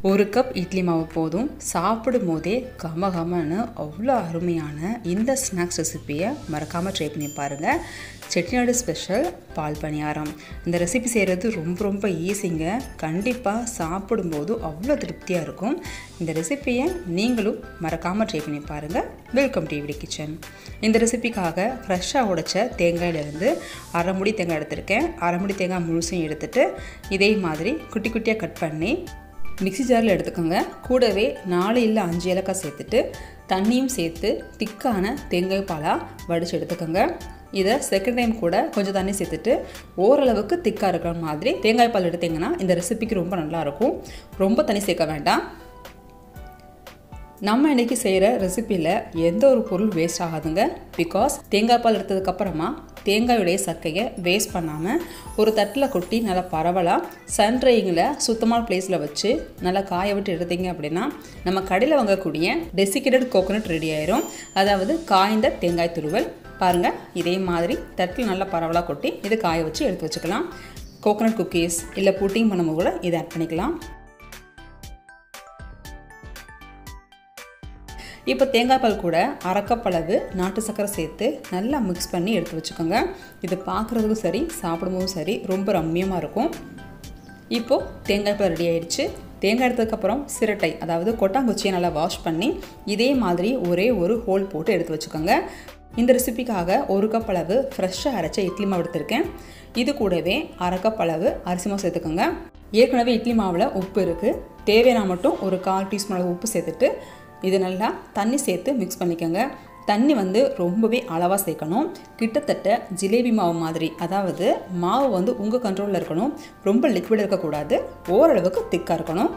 ஒரு கப் இட்லி மாவு போதும். சாப்பிடும் போதே கமகமன்னு அவ்வளோ அருமையான இந்த ஸ்நாக்ஸ் ரெசிப்பியை மறக்காமல் ட்ரை பண்ணி பாருங்கள். செட்டிநாடு ஸ்பெஷல் பால் பணியாரம். இந்த ரெசிபி செய்கிறது ரொம்ப ஈஸிங்க. கண்டிப்பாக சாப்பிடும்போது அவ்வளோ திருப்தியாக இருக்கும். இந்த ரெசிப்பியை நீங்களும் மறக்காமல் ட்ரை பண்ணி பாருங்கள். Welcome to AVD kitchen. இந்த ரெசிபிக்காக ஃப்ரெஷ்ஷாக உடைச்ச தேங்காயிலேருந்து அரை முடி தேங்காய் எடுத்திருக்கேன். அரை முடி தேங்காய் முழுசையும் எடுத்துகிட்டு இதே மாதிரி குட்டி குட்டியாக கட் பண்ணி மிக்ஸி ஜாரில் எடுத்துக்கோங்க. கூடவே 4 இல்லை 5 ஏலக்காய் சேர்த்துட்டு தண்ணியும் சேர்த்து திக்கான தேங்காய் பாலாக வடித்து எடுத்துக்கோங்க. இதை செகண்ட் டைம் கூட கொஞ்சம் தண்ணி சேர்த்துட்டு ஓரளவுக்கு திக்காக இருக்கிற மாதிரி தேங்காய் பால் எடுத்திங்கன்னா இந்த ரெசிபிக்கு ரொம்ப நல்லாயிருக்கும். ரொம்ப தண்ணி சேர்க்க வேண்டாம். நம்ம இன்றைக்கி செய்கிற ரெசிப்பியில் எந்த ஒரு பொருள் வேஸ்ட் ஆகாதுங்க. பிகாஸ் தேங்காய் பால் எடுத்ததுக்கப்புறமா தேங்காயுடைய சக்கையை வேஸ்ட் பண்ணாமல் ஒரு தட்டில் கொட்டி நல்லா பரவலாக சன்ட்ரைங்கில் சுத்தமான பிளேஸில் வச்சு நல்லா காய விட்டு எடுத்தீங்க அப்படின்னா நம்ம கடையில் வாங்கக்கூடிய டெசிகேட்டட் கோகோனட் ரெடி ஆயிரும். அதாவது காய்ந்த தேங்காய் துருவல். பாருங்கள், இதே மாதிரி தட்டில் நல்லா பரவலாக கொட்டி இது காய வச்சு எடுத்து வச்சுக்கலாம். கோகோனட் குக்கீஸ் இல்லை புட்டிங் பண்ணும்போது கூட இதை ஆட் பண்ணிக்கலாம். இப்போ தேங்காய் பால் கூட அரை கப் அளவு நாட்டு சர்க்கரை சேர்த்து நல்லா மிக்ஸ் பண்ணி எடுத்து வச்சுக்கோங்க. இது பார்க்குறதுக்கும் சரி சாப்பிடும்போதும் சரி ரொம்ப ரம்மியமாக இருக்கும். இப்போது தேங்காய் பால் ரெடி ஆகிடுச்சு. தேங்காய் எடுத்ததுக்கப்புறம் சிரட்டை அதாவது கொட்டாங்குச்சியை நல்லா வாஷ் பண்ணி இதே மாதிரி ஒரே ஒரு ஹோல் போட்டு எடுத்து வச்சுக்கோங்க. இந்த ரெசிபிக்காக 1 கப் அளவு ஃப்ரெஷ்ஷாக அரைச்ச இட்லி மாவு எடுத்திருக்கேன். இது கூடவே அரை கப் அளவு அரிசி மாவு சேர்த்துக்கோங்க. ஏற்கனவே இட்லி மாவில் உப்பு இருக்குது. தேவையான மட்டும் ஒரு 1/4 டீஸ்பூன் அளவு உப்பு சேர்த்துட்டு இது நல்லா தண்ணி சேர்த்து மிக்ஸ் பண்ணிக்கோங்க. தண்ணி ரொம்பவே அளவாக சேர்க்கணும். கிட்டத்தட்ட ஜிலேபி மாவு மாதிரி, அதாவது மாவு உங்கள் கண்ட்ரோலில் இருக்கணும். ரொம்ப லிக்விட் இருக்கக்கூடாது, ஓரளவுக்கு திக்காக இருக்கணும்.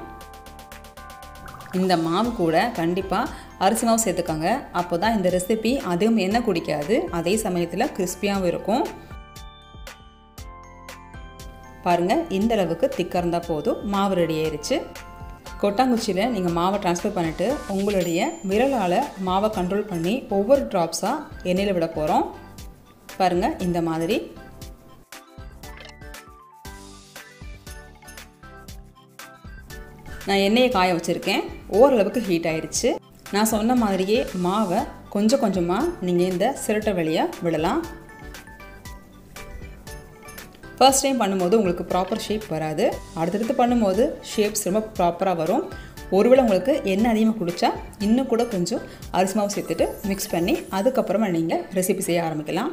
இந்த மாவு கூட கண்டிப்பாக அரிசி மாவு சேர்த்துக்கோங்க. அப்போ தான் இந்த ரெசிபி அதிகம் எண்ணெய் குடிக்காது, அதே சமயத்தில் கிறிஸ்பியாகவும் இருக்கும். பாருங்கள், இந்த அளவுக்கு திக்காக இருந்தால் போதும். மாவு ரெடி ஆயிடுச்சு. கொட்டாங்குச்சியில் நீங்கள் மாவை ட்ரான்ஸ்ஃபர் பண்ணிவிட்டு உங்களுடைய விரலால் மாவை கண்ட்ரோல் பண்ணி ஒவ்வொரு ட்ராப்ஸாக எண்ணெயில் விட போகிறோம். பாருங்கள், இந்த மாதிரி. நான் எண்ணெயை காய வச்சுருக்கேன். ஓரளவுக்கு ஹீட் ஆயிடுச்சு. நான் சொன்ன மாதிரியே மாவை கொஞ்சம் கொஞ்சமாக நீங்கள் இந்த சிரட்டை வழியாக விடலாம். ஃபர்ஸ்ட் டைம் பண்ணும்போது உங்களுக்கு ப்ராப்பர் ஷேப் வராது. அடுத்தடுத்து பண்ணும்போது ஷேப்ஸ் ரொம்ப ப்ராப்பராக வரும். ஒருவேளை உங்களுக்கு எண்ணெய் அதிகமாக குடித்தா இன்னும் கூட கொஞ்சம் அரிசி மாவு சேர்த்துட்டு மிக்ஸ் பண்ணி அதுக்கப்புறமா நீங்கள் ரெசிபி செய்ய ஆரம்பிக்கலாம்.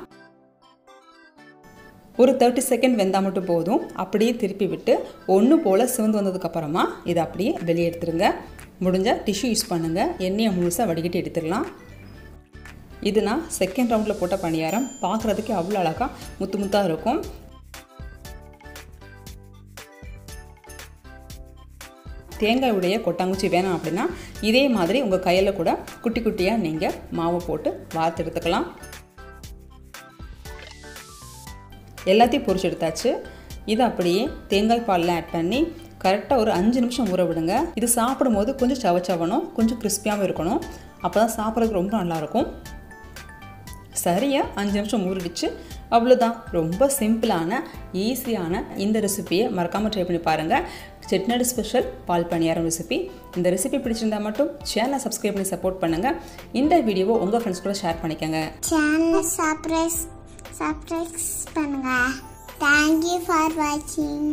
ஒரு 30 செகண்ட் வெந்தால் மட்டும் போதும். அப்படியே திருப்பி விட்டு ஒன்று போல் சிவந்து வந்ததுக்கப்புறமா இதை அப்படியே வெளியே எடுத்துருங்க. முடிஞ்சால் டிஷ்யூ யூஸ் பண்ணுங்கள். எண்ணெயை முழுசாக வடிகட்டி எடுத்துடலாம். இது நான் செகண்ட் ரவுண்டில் போட்ட பணியாரம். பார்க்குறதுக்கு அவ்வளோ அழகாக முத்து முத்தாக இருக்கும். தேங்காயுடைய கொட்டாங்குச்சி வேணாம் அப்படின்னா இதே மாதிரி உங்கள் கையில் கூட குட்டி குட்டியாக நீங்கள் மாவை போட்டு வார்த்து எடுத்துக்கலாம். எல்லாத்தையும் பொரிச்சு எடுத்தாச்சு. இதை அப்படியே தேங்காய் பாலில் ஆட் பண்ணி கரெக்டாக ஒரு 5 நிமிஷம் ஊற விடுங்க. இது சாப்பிடும்போது கொஞ்சம் சவச்சவனும் கொஞ்சம் கிறிஸ்பியாகவும் இருக்கணும். அப்போ தான் சாப்பிட்றதுக்கு ரொம்ப நல்லாயிருக்கும். சரியாக 5 நிமிஷம் ஊறிடுச்சு. அவ்வளோதான். ரொம்ப சிம்பிளான ஈஸியான இந்த ரெசிபியை மறக்காமல் ட்ரை பண்ணி பாருங்கள். செட்டிநாடு ஸ்பெஷல் பால் பணியாரம் ரெசிபி. இந்த ரெசிபி பிடிச்சிருந்தா மட்டும் சேனலை சப்ஸ்கிரைப் பண்ணி சப்போர்ட் பண்ணுங்கள். இந்த வீடியோவை உங்கள் ஃப்ரெண்ட்ஸ் கூட ஷேர் பண்ணிக்கோங்க. சேனலை சப்ஸ்கிரைப் பண்ணுங்கள். தேங்க்யூ ஃபார் வாட்சிங்.